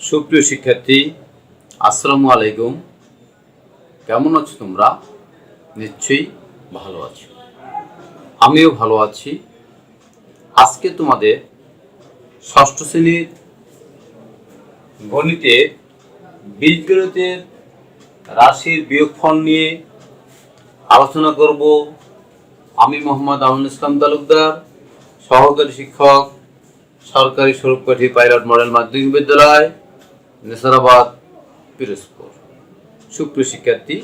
সুপ্রিয় শিক্ষার্থী, আসসালামু আলাইকুম। কেমন আছো তোমরা? নিশ্চয়ই ভালো আছো। আমিও ভালো আছি। আজকে তোমাদের ষষ্ঠ শ্রেণীর গণিতে বীজগণিতের রাশির বিয়োগফল নিয়ে আলোচনা করব। আমি মোহাম্মদ আমিনুল ইসলাম তালুকদার, সহকারী শিক্ষক, সরকারি স্বরূপকাঠি পাইলট মডেল মাধ্যমিক বিদ্যালয়, নেসারাবাদ, পিরোজপুর। সুপ্রিয় শিক্ষার্থী,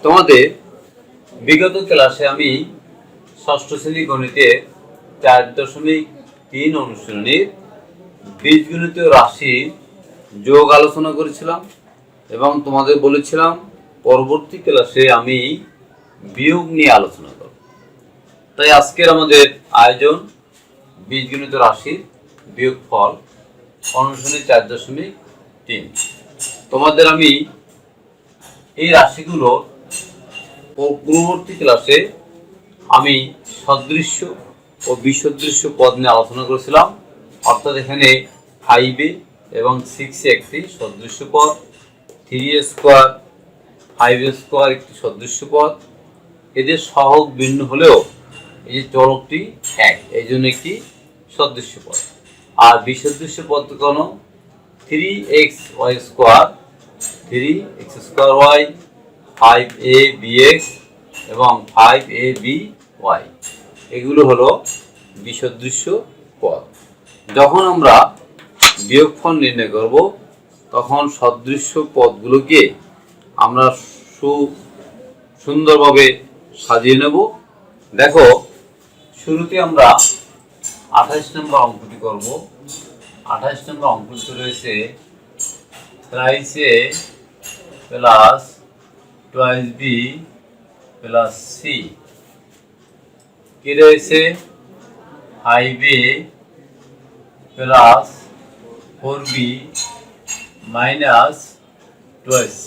তোমাদের বিগত ক্লাসে আমি ষষ্ঠ শ্রেণী গণিতের 4.3 অনুশীলনীর বীজগণিতীয় রাশি যোগ আলোচনা করেছিলাম এবং তোমাদের বলেছিলাম পরবর্তী ক্লাসে আমি বিয়োগ নিয়ে আলোচনা করব। তাই আজকের আমাদের আয়োজন বীজগণিত রাশির বিয়োগফল অনুশীলনী 4.3। তোমাদের আমি এই রাশিগুলো পূর্ববর্তী ক্লাসে আমি সদৃশ্য ও বিসদৃশ্য পদ নিয়ে আলোচনা করেছিলাম। অর্থাৎ এখানে 5a এবং 6a একটি সদৃশ্য পদ, 3a স্কোয়ার 5a স্কোয়ার একটি সদৃশ্য পদ। এদের সহগ ভিন্ন হলেও এই যে চলকটি এক, এই জন্য একটি সদৃশ্য পদ। আর বিসদৃশ্য পদ কোন 3xy square 3x square y, 5abx এবং 5aby, এগুলো হলো বিসদৃশ্য পদ। যখন আমরা বিয়োগফল নির্ণয় করব তখন সদৃশ্য পদগুলোকে আমরা সুন্দরভাবে সাজিয়ে নেব। দেখো, শুরুতে আমরা 28 নম্বর অঙ্কটি করব। 28 নম্বর অঙ্কটি রয়েছে 3a plus 2b plus c, কি রয়েছে 5a plus 4b minus 12c।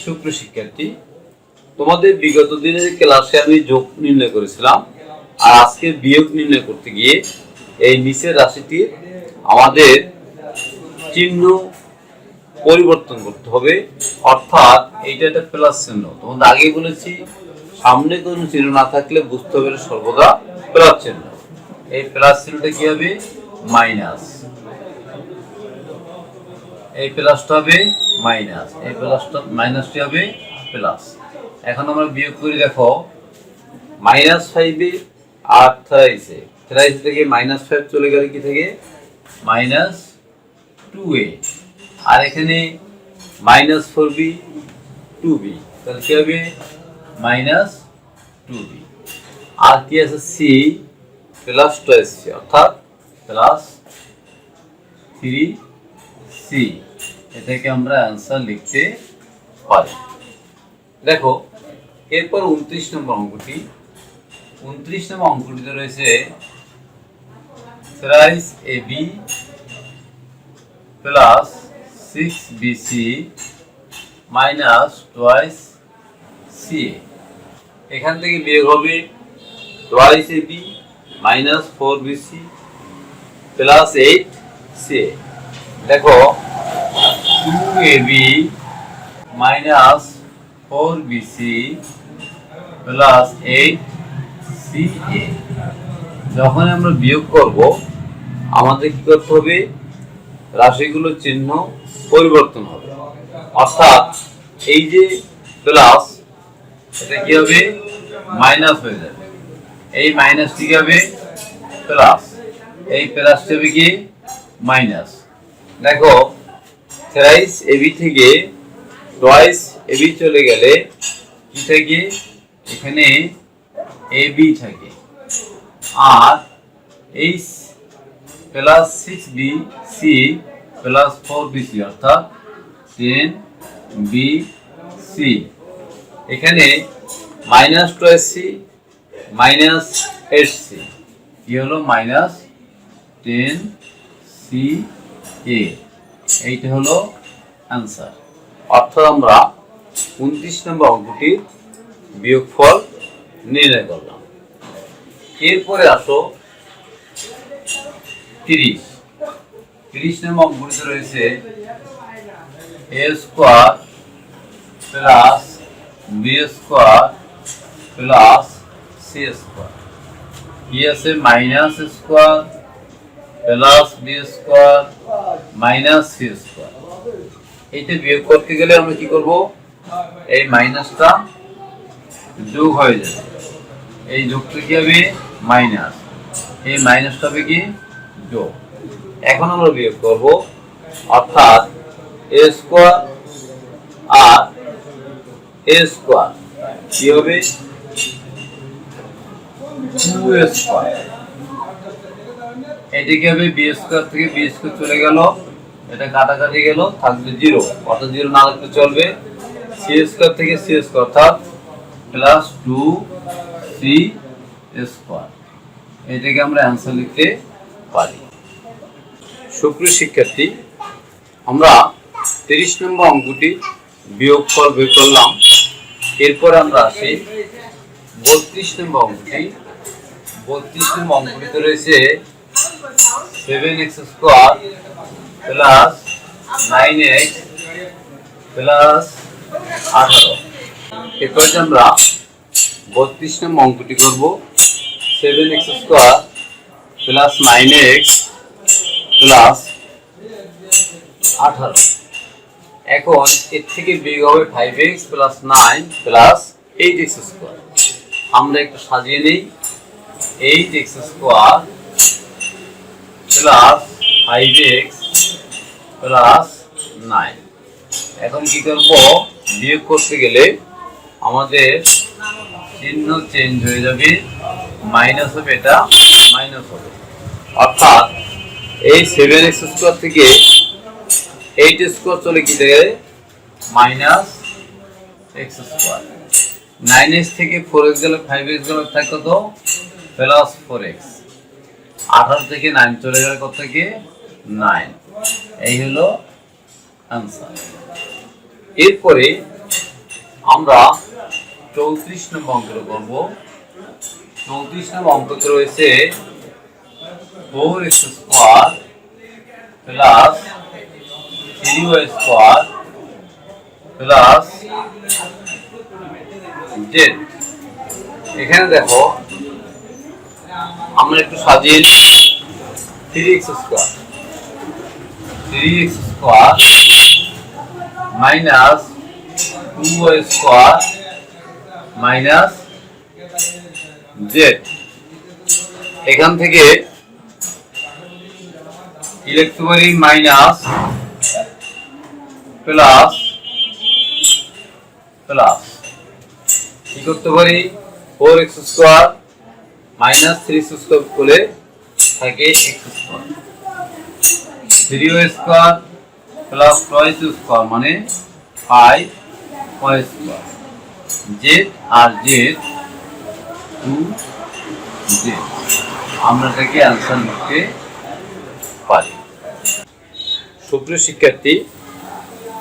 সুপ্রিয় শিক্ষার্থী, তোমাদের বিগত দিনের ক্লাসে আমি যোগ নির্ণয় করেছিলাম, আর আজকে বিয়োগ নির্ণয় করতে গিয়ে এই নিচের রাশিটির আমাদের চিহ্ন পরিবর্তন করতে হবে। অর্থাৎ এইটা একটা প্লাস চিহ্ন। তোমাদের আগেই বলেছি, সামনে কোনো চিহ্ন না থাকলে বুঝতে হবে সর্বদা প্লাস চিহ্ন। এই প্লাস চিহ্নটা কি হবে? মাইনাস। এই প্লাসটা হবে মাইনাস, এই প্লাসটা মাইনাসটি হবে প্লাস। এখন আমরা বিয়োগ করি। দেখো, মাইনাস 5a আর 3a থেকে মাইনাস 5 চলে গেলে কি থাকে? Minus 2a। আর এখানে মাইনাস 4b 2b, তাহলে কি হবে? Minus 2b। আর কি আছে? c প্লাস 2c, অর্থাৎ প্লাস 3c। এটাকে আমরা অ্যান্সার লিখতে পারি। দেখো, এরপর 29 নম্বর অঙ্কটি। 29 নম্বর অঙ্কটিতে রয়েছে 3ab plus 6bc minus 2ca। এখান থেকে বিয়োগ হবে 2ab minus 4bc plus 8ca। দেখো, 2ab minus 4bc plus 8ca। যখন আমরা বিয়োগ করব আমাদের কি করতে হবে? রাশিগুলোর চিহ্ন পরিবর্তন হবে। অর্থাৎ এই যে প্লাস, এটা কি হবে? মাইনাস হয়ে যাবে। এই মাইনাসটি কি হবে? প্লাস। এই প্লাসটি হবে কি? মাইনাস। দেখো, থ্রাইস এবি থেকে টুয়াইস এবি চলে গেলে কি থাকে? এখানে এবি থাকে। আর এই প্লাস 6bc প্লাস 4bc অর্থাৎ 10bc। এখানে মাইনাস 2c মাইনাস 8c, কি হলো? Minus 10ca। এইটা হলো অ্যান্সার। অর্থাৎ আমরা 29 নম্বর অঙ্কটির বিয়োগফল নির্ণয় করলাম। এরপরে আসো 30। 30 নম্বর অঙ্কটিতে রয়েছে a square plus b square plus c square. কি আছে minus square plus b square minus c square. এইটা বিয়োগ করতে গেলে আমরা কি করব, এই মাইনাসটা যোগ হয়ে যাবে, এই যোগটা কি হবে মাইনাস, এই মাইনাসটা হবে কি যোগ। এখন আমরা বিয়োগ করব, অর্থাৎ a স্কয়ার আর a স্কয়ার কি হবে 2a স্কয়ার। এটা কি হবে b স্কয়ার থেকে b স্কয়ার চলে গেল, এটা কাটাকাটি গেল, থাকবে 0, অর্থাৎ 0 না লিখলে চলবে। c স্কয়ার থেকে c স্কয়ার অর্থাৎ প্লাস 2c স্কয়ার। এটাকে আমরা অ্যানসার লিখতে পারি। সুপ্রিয় শিক্ষার্থী, আমরা 30 নম্বর অঙ্কটি বিয়োগফল বের করলাম। এরপর আমরা আসি 32 নম্বর অঙ্কটি। 32 নম্বর অঙ্কটিতে রয়েছে 7x square plus 9x plus 18। এরপর আমরা 32 নম্বর অঙ্কটি করব, 7x square plus 9x plus 18। এখন এর থেকে বিয়োগ হবে 5x plus 9 plus 8x square. আমরা একটু সাজিয়ে নেই, 8x square plus 5x plus 9। এখন কি করব, বিয়োগ করতে গেলে আমাদের চিহ্ন চেঞ্জ হয়ে যাবে, মাইনাস হবে, এটা মাইনাস হবে, অর্থাৎ এই 7x স্কয়ার থেকে 8 স্কয়ার চলে কি যায় মাইনাস x স্কয়ার। 9x থেকে 4x গেলে 5x গেলে থাকে কত প্লাস 4x। 18 থেকে 9 চলে গেলে কত থেকে 9। এই হলো आंसर। এরপরে আমরা 34 নম্বর অঙ্ক করব। 34 নম্বর অঙ্কতে রয়েছে 4x square plus 3y square plus z। এখানে দেখো আমরা একটু সাজিয়ে 3x square minus 2y square minus z। এখান থেকে কি লিখতে পারি, মাইনাস প্লাস প্লাস কি করতে পারি, 4x square minus 3x square করে থাকে x square, 3y square plus 2y square মানে 5y স্কয়ার, z আর z 2z। আমরা এটাকে অ্যানসার লিখতে পারি। সুপ্রিয় শিক্ষার্থী,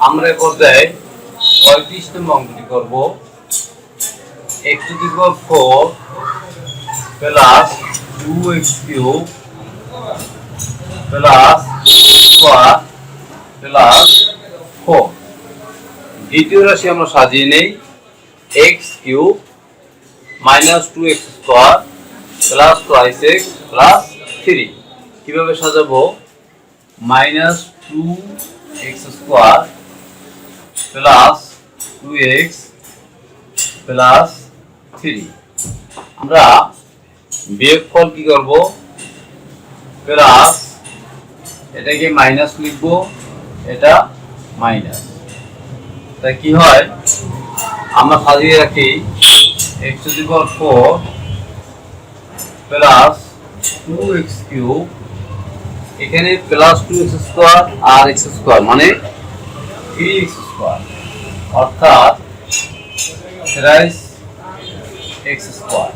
আমরা এই পর্যায়ে 35 নম্বর অঙ্কটি করব। x to the power 4 plus 2x cube plus square plus 4। দ্বিতীয় রাশি আমরা সাজিয়ে নেই, x cube minus 2x square plus 2x plus 3। কিভাবে সাজাবো, minus 2x square plus 2x plus 3। আমরা বিয়োগফল কি করব, প্লাস এটাকে মাইনাস লিখব, এটা মাইনাস। তাই কি হয়, আমরা সাজিয়ে রাখি x to the power 4 plus 2x cube, এখানে প্লাস 2x স্কয়ার আর x স্কয়ার মানে 3x স্কয়ার, অর্থাৎ 3x স্কয়ার।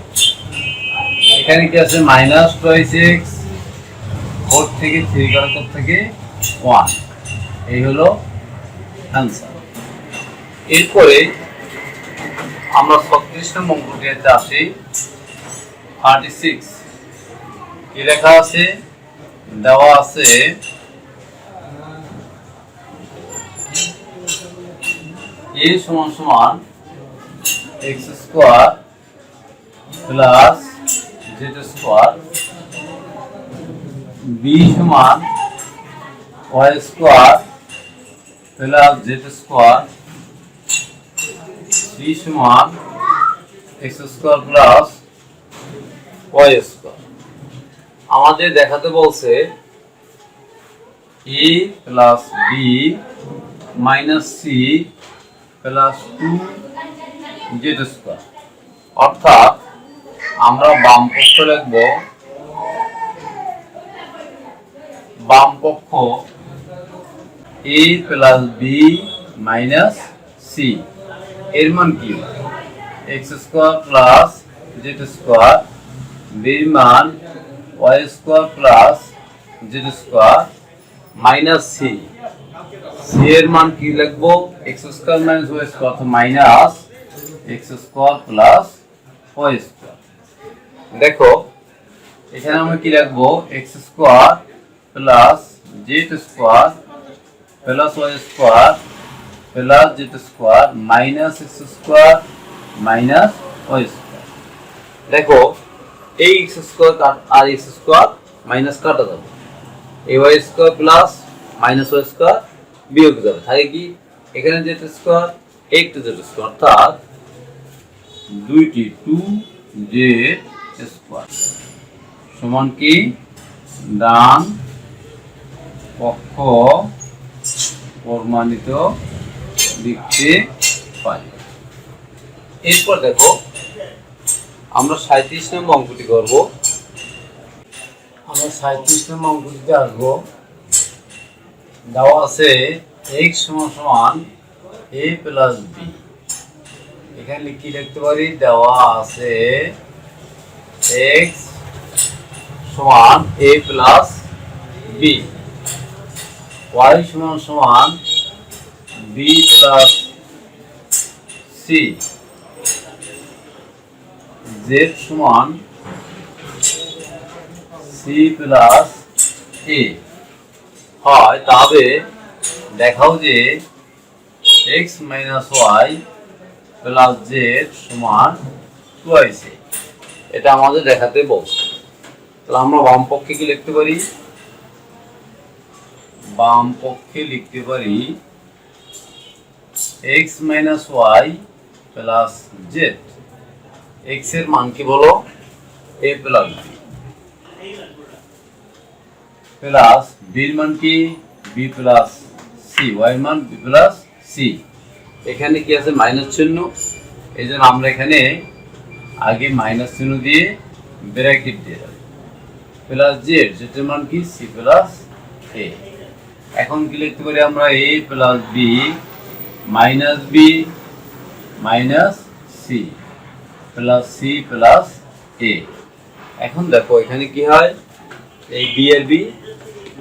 এখানে কি আছে মাইনাস 2x, 4 থেকে 3 গেল কত থেকে 1। এই হলো आंसर। এরপরে আমরা 36 নম্বর অঙ্কটিতে আসি। 36 কি লেখা আছে, দেওয়া আছে a সমান সমান x square plus z square, b সমান y square plus z square, c সমান x square plus y square. আমাদের দেখাতে বলছে a plus b minus c plus 2z square, অর্থাৎ আমরা বাম পক্ষ লিখব a plus b minus c, এর মান কি x square plus z square, b এর মান y square plus z square minus c, c এর মান কি লিখব x square minus y square, তো minus x square plus y square. দেখো এখানে আমরা কি লিখব x square plus z square plus y square plus z square minus x square minus y square. দেখো এই x স্কয়ার আর x স্কয়ার মাইনাস কাটা যাবে, এই y square plus minus y square বিয়োগ যাবে, থাকে কি এখানে z স্কয়ার একটু z স্কয়ার, অর্থাৎ দুইটি 2z স্কয়ার সমান কি ডান পক্ষ প্রমাণিত লিখতে পারি। এরপর দেখো আমরা 37 নম্বর অঙ্কটি করব। আমরা 37 নম্বর অঙ্কটিতে আসবো। দেওয়া আছে x সমান সমান a প্লাস b, এখানে কি লিখতে পারি, দেওয়া আছে x সমান a প্লাস b, y সমান সমান b প্লাস c, z সমান c প্লাস a হয়, তবে দেখাও যে x minus y plus z সমান 2ac, এটা আমাদের দেখাতে বলছে। তাহলে আমরা বাম পক্ষে কি লিখতে পারি, বাম পক্ষে লিখতে পারি x minus y plus z, x এর মান কি বলো a plus b, plus b এর মান কি b প্লাস c, y এর মান b প্লাস c, এখানে কি আছে মাইনাস চিহ্ন, এই জন্য আমরা এখানে আগে মাইনাস চিহ্ন দিয়ে ব্র্যাকেট দিয়ে দেব, প্লাস z, যেটার মান কি c প্লাস a। এখন কি লিখতে পারি আমরা a plus b minus c plus c plus a। এখন দেখো এখানে কি হয়, এই b আর b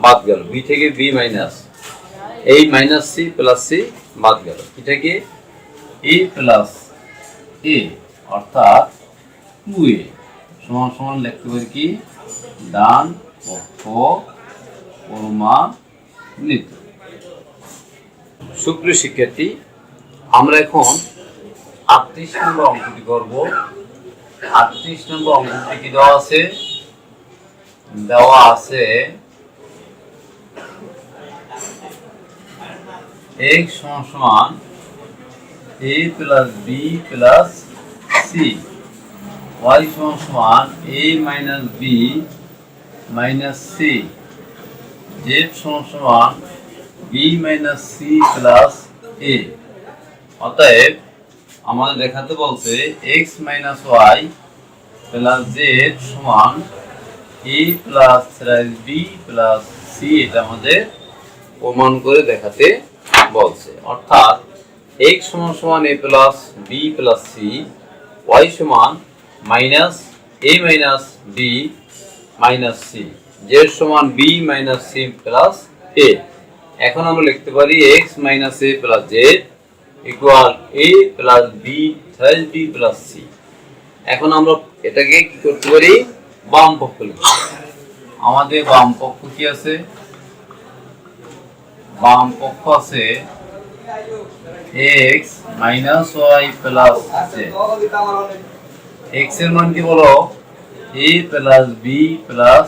বাদ গেল, b থেকে b মাইনাস, এই মাইনাস c প্লাস c বাদ গেল, এটা কি a প্লাস a, অর্থাৎ 2a সমান সমান লিখতে পারি কি ডান পক্ষ প্রমাণিত। সুপ্রিয় শিক্ষার্থী, আমরা এখন 38 নম্বর অঙ্কটি করব। 38 নম্বর অঙ্কটি কি দেওয়া আছে, দেওয়া আছে x সমান সমান a plus b plus c, y সমান সমান a minus b minus c, z সমান সমান b minus c plus a। অতএব আমাদের দেখাতে বলছে x minus y plus z সমান a plus b plus c, এটা আমাদের প্রমাণ করে দেখাতে বলছে, অর্থাৎ x সমান সমান a plus b plus c, y সমান minus a minus b minus c, z সমান b minus c plus a। এখন আমরা লিখতে পারি x minus a plus z equal a plus b plus b plus c। এখন আমরা এটাকে কি করতে পারি, বাম পক্ষ লিখতে পারি। আমাদের বাম পক্ষ কি আছে, বাম পক্ষ আছে x minus Y plus Z. x এর মান কি বলো? a plus B plus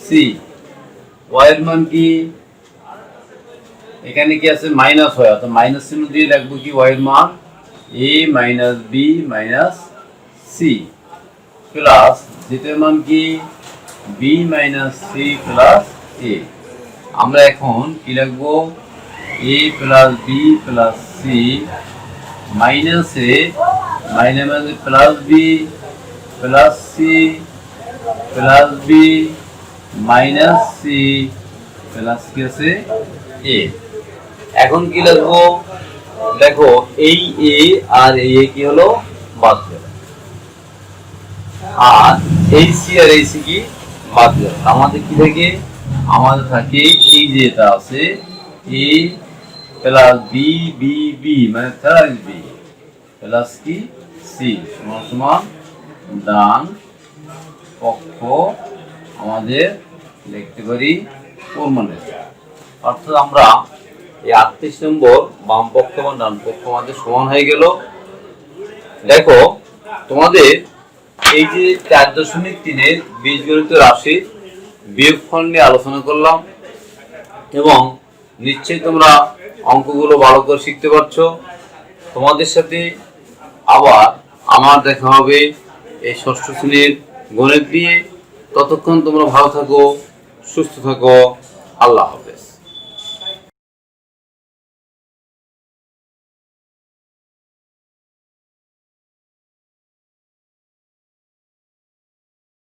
C. y এর মান কি? এখানে কি আছে? মাইনাস হয়, অর্থাৎ মাইনাস চিহ্ন দিয়ে লিখবো কি y এর মান a minus B minus C plus যেটার মান কি b minus C plus a। আমরা এখন কি লিখবো? a plus B plus C minus A minus plus B plus C plus B minus C plus কি আছে এ। এখন কি লিখবো? দেখো এই এ আর এই এ কি হলো? বাদ গেল, আর এই সি আর এই সি কি বাদ গেল। আমাদের কি থাকে? আমাদের থাকে এই যে এটা আছে এ প্লাস বি বি বি মানে থার্ড বি প্লাস কি সি সমান সমান ডান পক্ষ আমাদের লিখতে পারি ফর্মুলা। অর্থাৎ আমরা এই 38 নম্বর বাম পক্ষ এবং ডান পক্ষ আমাদের সমান হয়ে গেল। দেখো তোমাদের এই যে 4.3 বীজগণিত রাশির বিয়োগফল নিয়ে আলোচনা করলাম এবং নিশ্চয়ই তোমরা অঙ্কগুলো ভালো করে শিখতে পারছো। তোমাদের সাথে আবার আমার দেখা হবে এই 6ষ্ঠ শ্রেণীর গণিত দিয়ে। ততক্ষণ তোমরা ভালো থাকো, সুস্থ থাকো। আল্লাহ হাফেজ।